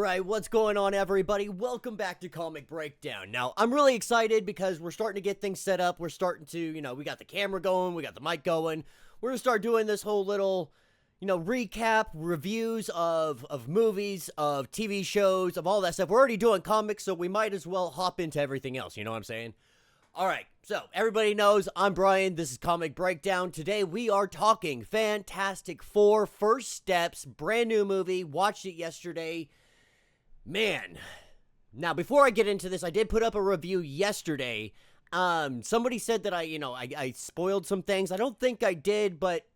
Alright, what's going on, everybody? Welcome back to Comic Breakdown. Now, I'm really excited because we're starting to get things set up. We're starting to, we got the camera going, we got the mic going. We're going to start doing this whole little, recap, reviews of movies, of TV shows, of all that stuff. We're already doing comics, so we might as well hop into everything else, you know what I'm saying? Alright, so everybody knows I'm Brian, this is Comic Breakdown. Today we are talking Fantastic Four First Steps, brand new movie, watched it yesterday. Man, now before I get into this, I did put up a review yesterday. Somebody said that I spoiled some things. I don't think I did, but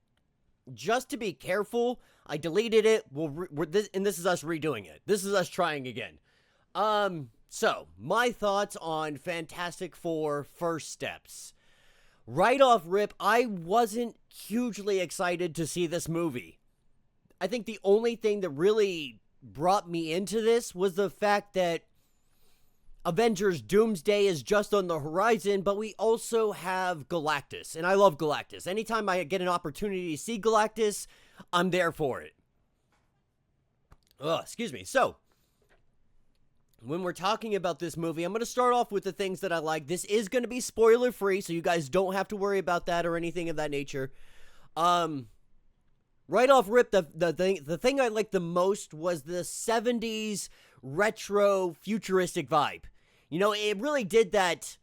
just to be careful, I deleted it. And this is us redoing it. This is us trying again. So my thoughts on Fantastic Four First Steps. Right off rip, I wasn't hugely excited to see this movie. I think the only thing that really brought me into this was the fact that Avengers Doomsday is just on the horizon, but we also have Galactus, and I love Galactus. Anytime I get an opportunity to see Galactus, I'm there for it. Excuse me. So, when we're talking about this movie, I'm going to start off with the things that I like. This is going to be spoiler free, so you guys don't have to worry about that or anything of that nature. Right off rip, the thing I liked the most was the 70s retro futuristic vibe. It really did that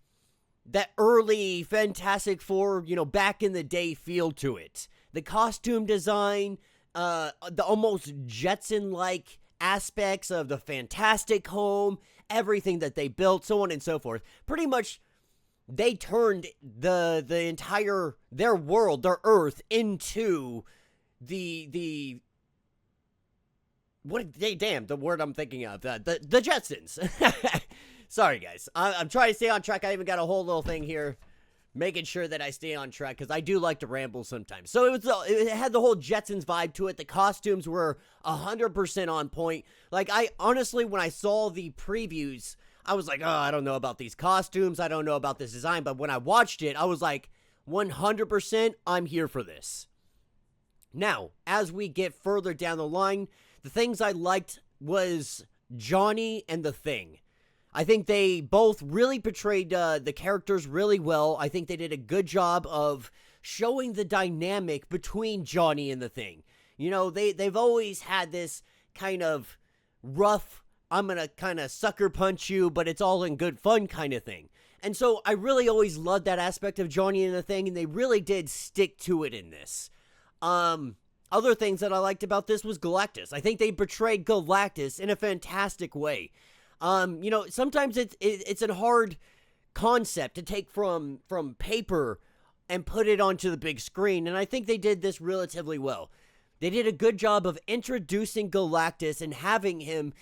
early Fantastic Four, back in the day feel to it. The costume design, the almost Jetson-like aspects of the Fantastic Home, everything that they built, so on and so forth. Pretty much, they turned the entire, their world, their Earth, into the word I'm thinking of, the Jetsons. Sorry guys, I'm trying to stay on track. I even got a whole little thing here making sure that I stay on track because I do like to ramble sometimes. So it had the whole Jetsons vibe to it. The costumes were 100% on point. Like, I honestly, when I saw the previews, I was like, oh, I don't know about these costumes, I don't know about this design, but when I watched it, I was like, 100% I'm here for this. Now, as we get further down the line, the things I liked was Johnny and the Thing. I think they both really portrayed the characters really well. I think they did a good job of showing the dynamic between Johnny and the Thing. They've always had this kind of rough, I'm going to kind of sucker punch you, but it's all in good fun kind of thing. And so I really always loved that aspect of Johnny and the Thing, and they really did stick to it in this. Other things that I liked about this was Galactus. I think they portrayed Galactus in a fantastic way. Sometimes it's a hard concept to take from paper and put it onto the big screen, and I think they did this relatively well. They did a good job of introducing Galactus and having him,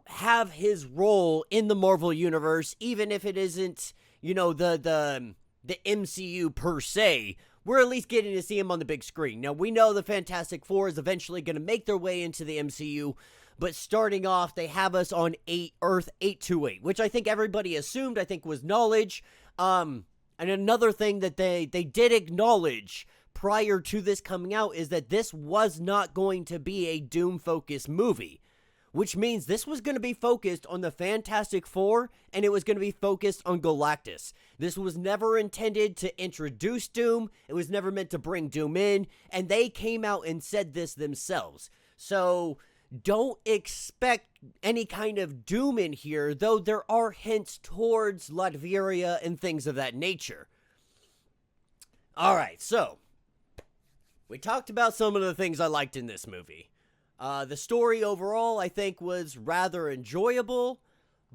have his role in the Marvel Universe, even if it isn't, the MCU per se. We're at least getting to see him on the big screen. Now, we know the Fantastic Four is eventually going to make their way into the MCU, but starting off, they have us on Earth 828, which I think everybody assumed, I think was knowledge. And another thing that they did acknowledge prior to this coming out is that this was not going to be a Doom-focused movie, which means this was going to be focused on the Fantastic Four, and it was going to be focused on Galactus. This was never intended to introduce Doom. It was never meant to bring Doom in, and they came out and said this themselves. So don't expect any kind of Doom in here, though there are hints towards Latveria and things of that nature. Alright, so we talked about some of the things I liked in this movie. The story overall, I think, was rather enjoyable,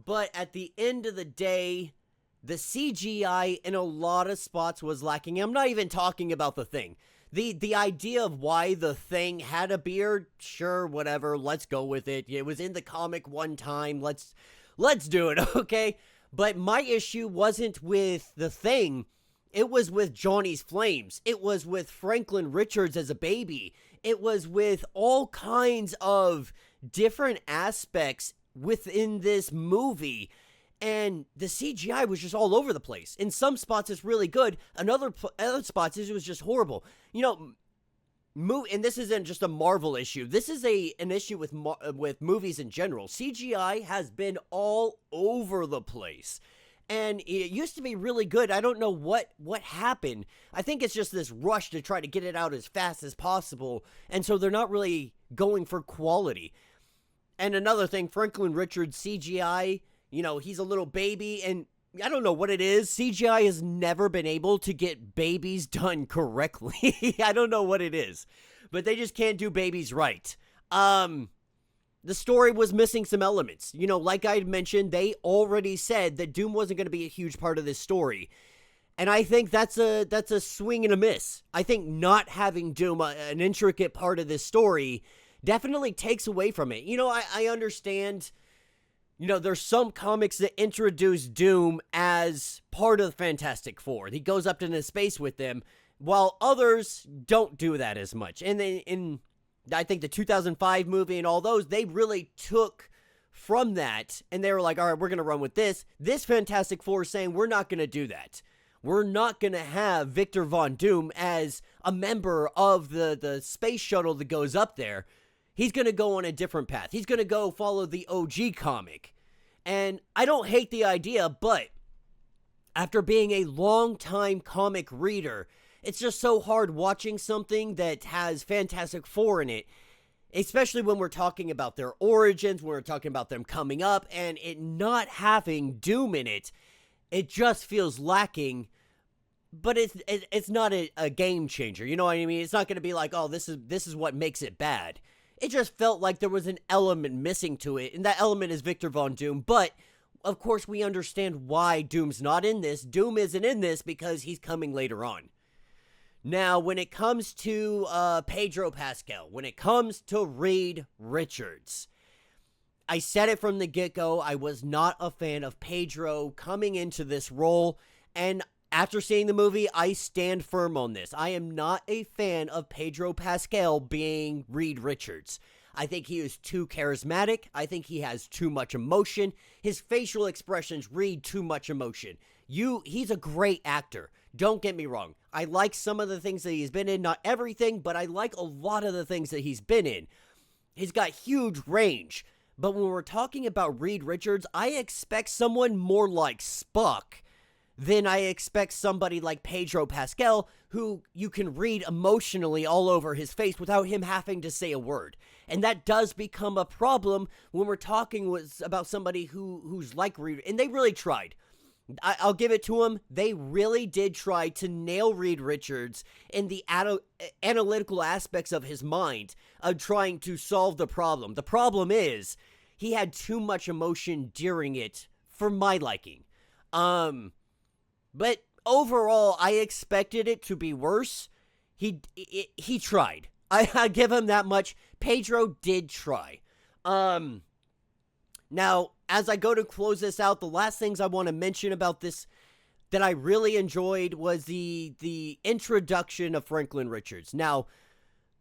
but at the end of the day, the CGI in a lot of spots was lacking. I'm not even talking about the Thing. The idea of why the Thing had a beard, sure, whatever, let's go with it. It was in the comic one time, let's do it, okay? But my issue wasn't with the Thing. It was with Johnny's flames. It was with Franklin Richards as a baby. It was with all kinds of different aspects within this movie. And the CGI was just all over the place. In some spots, it's really good. In other spots, it was just horrible. and this isn't just a Marvel issue. This is an issue with movies in general. CGI has been all over the place. And it used to be really good. I don't know what happened. I think it's just this rush to try to get it out as fast as possible. And so they're not really going for quality. And another thing, Franklin Richards CGI, he's a little baby. And I don't know what it is. CGI has never been able to get babies done correctly. I don't know what it is. But they just can't do babies right. The story was missing some elements. Like I mentioned, they already said that Doom wasn't going to be a huge part of this story. And I think that's a swing and a miss. I think not having Doom an intricate part of this story definitely takes away from it. I understand, there's some comics that introduce Doom as part of the Fantastic Four. He goes up into space with them, while others don't do that as much. And I think the 2005 movie and all those, they really took from that, and they were like, all right, we're going to run with this. This Fantastic Four is saying, we're not going to do that. We're not going to have Victor Von Doom as a member of the space shuttle that goes up there. He's going to go on a different path. He's going to go follow the OG comic. And I don't hate the idea, but after being a long-time comic reader, it's just so hard watching something that has Fantastic Four in it, especially when we're talking about their origins, when we're talking about them coming up, and it not having Doom in it. It just feels lacking, but it's not a game changer. You know what I mean? It's not going to be like, oh, this is what makes it bad. It just felt like there was an element missing to it, and that element is Victor Von Doom, but of course we understand why Doom's not in this. Doom isn't in this because he's coming later on. Now, when it comes to Pedro Pascal, when it comes to Reed Richards, I said it from the get-go, I was not a fan of Pedro coming into this role, and after seeing the movie, I stand firm on this. I am not a fan of Pedro Pascal being Reed Richards. I think he is too charismatic. I think he has too much emotion. His facial expressions read too much emotion. He's a great actor. Don't get me wrong. I like some of the things that he's been in, not everything, but I like a lot of the things that he's been in. He's got huge range. But when we're talking about Reed Richards, I expect someone more like Spock than I expect somebody like Pedro Pascal, who you can read emotionally all over his face without him having to say a word. And that does become a problem when we're talking about somebody who's like Reed. And they really tried. I'll give it to them. They really did try to nail Reed Richards in the analytical aspects of his mind of trying to solve the problem. The problem is he had too much emotion during it for my liking. But overall, I expected it to be worse. He tried. I give him that much. Pedro did try. Now, as I go to close this out, the last things I want to mention about this that I really enjoyed was the introduction of Franklin Richards. Now,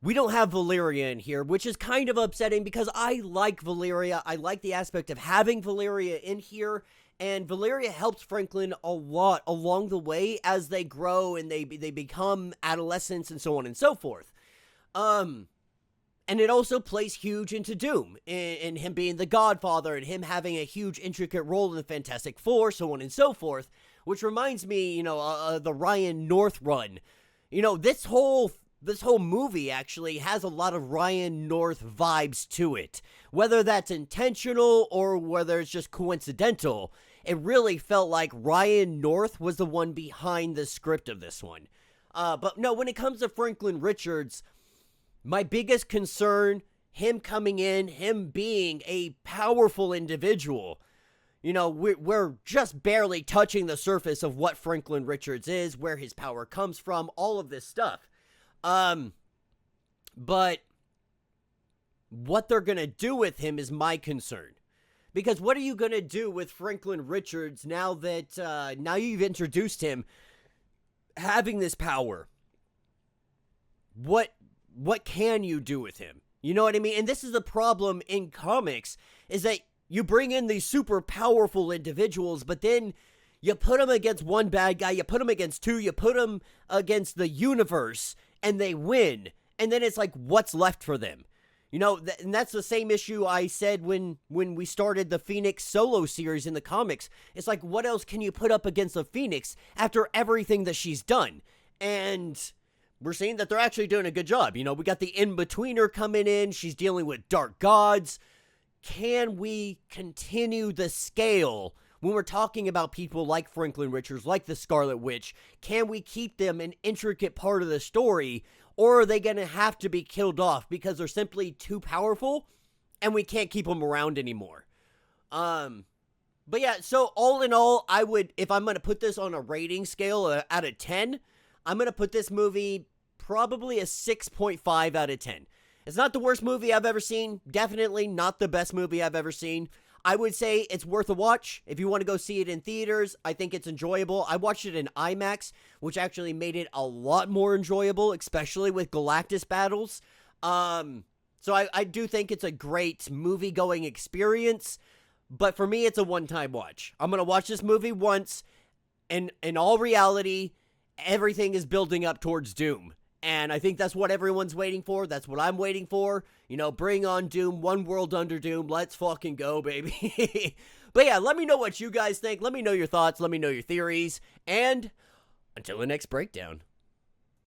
we don't have Valeria in here, which is kind of upsetting because I like Valeria. I like the aspect of having Valeria in here, and Valeria helps Franklin a lot along the way as they grow and they become adolescents and so on and so forth. And it also plays huge into Doom, in him being the Godfather and him having a huge intricate role in the Fantastic Four, so on and so forth, which reminds me, the Ryan North run. This whole movie actually has a lot of Ryan North vibes to it. Whether that's intentional or whether it's just coincidental, it really felt like Ryan North was the one behind the script of this one. But no, when it comes to Franklin Richards, my biggest concern, him coming in, him being a powerful individual, we're just barely touching the surface of what Franklin Richards is, where his power comes from, all of this stuff. But what they're going to do with him is my concern. Because what are you going to do with Franklin Richards now that, now you've introduced him having this power? What can you do with him? You know what I mean? And this is the problem in comics, is that you bring in these super powerful individuals, but then you put them against one bad guy, you put them against two, you put them against the universe, and they win. And then it's like, what's left for them? You know, and that's the same issue I said when we started the Phoenix solo series in the comics. It's like, what else can you put up against the Phoenix after everything that she's done? And we're seeing that they're actually doing a good job. You know, we got the in-betweener coming in. She's dealing with dark gods. Can we continue the scale when we're talking about people like Franklin Richards, like the Scarlet Witch? Can we keep them an intricate part of the story? Or are they going to have to be killed off because they're simply too powerful and we can't keep them around anymore? But yeah, so all in all, I would, if I'm going to put this on a rating scale out of 10, I'm going to put this movie probably a 6.5 out of 10. It's not the worst movie I've ever seen. Definitely not the best movie I've ever seen. I would say it's worth a watch. If you want to go see it in theaters, I think it's enjoyable. I watched it in IMAX, which actually made it a lot more enjoyable, especially with Galactus battles. So I do think it's a great movie-going experience, but for me, it's a one-time watch. I'm going to watch this movie once, and in all reality, everything is building up towards Doom. And I think that's what everyone's waiting for. That's what I'm waiting for. You know, bring on Doom, one world under Doom. Let's fucking go, baby. But yeah, let me know what you guys think. Let me know your thoughts. Let me know your theories. And until the next breakdown.